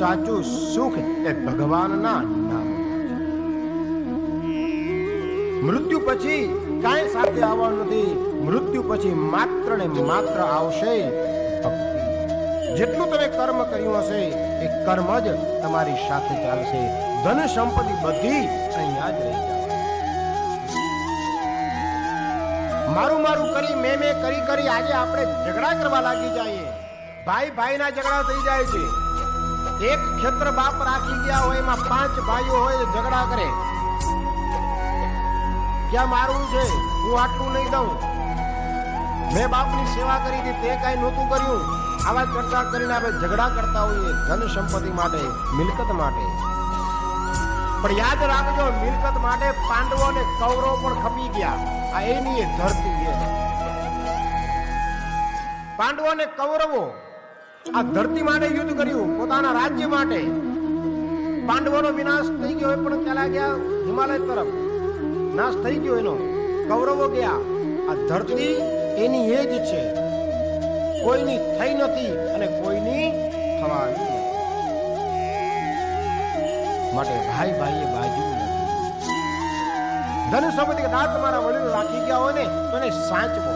સાચું સુખ એ ભગવાનના નામ. મૃત્યુ પછી કાંઈ સાથે આવવાનું નથી. મૃત્યુ પછી માત્ર ને માત્ર આવશે ભક્તિ. જેટલું તમે કર્મ કર્યું હશે એ કર્મ જ તમારી સાથે ચાલશે. ધન સંપત્તિ બધી અહીંયા જ રહી જાય. મારું મારું કરી મેં કરી આજે આપણે ઝઘડા કરવા લાગી જઈએ. ભાઈ ભાઈના ઝઘડા થઈ જાય છે. એક ક્ષેત્ર બાપ રાખી ગયા હોય, એમાં 5 ભાઈઓ હોય, ઝઘડા કરે. ક્યાં મારું છે, હું આટલું નહીં દઉં, મેં બાપની સેવા કરી હતી, તે કઈ નહોતું કર્યું. આવા ચર્ચા કરીને આપણે ઝઘડા કરતા હોઈએ ધન સંપત્તિ માટે, મિલકત માટે. પણ યાદ રાખજો, મિલકત માટે પાંડવો અને કૌરવો પણ ખપી ગયા. આ એની ધરતી છે. પાંડવો અને કૌરવો આ ધરતી માટે યુદ્ધ કર્યું, પોતાના રાજ્ય માટે. પાંડવોનો વિનાશ થઈ ગયો પણ ચાલ્યા ગયા હિમાલય તરફ, નાશ થઈ ગયો એનો. કૌરવો ગયા. આ ધરતી એની એ જ છે, કોઈની થઈ નથી અને કોઈની થવાની નથી. માટે ભાઈ ભાઈએ બાજુ નથી. ધન સંપત્તિ કદાચ તમારા વડીલો રાખી ગયા હોય ને તો એને સાચવો.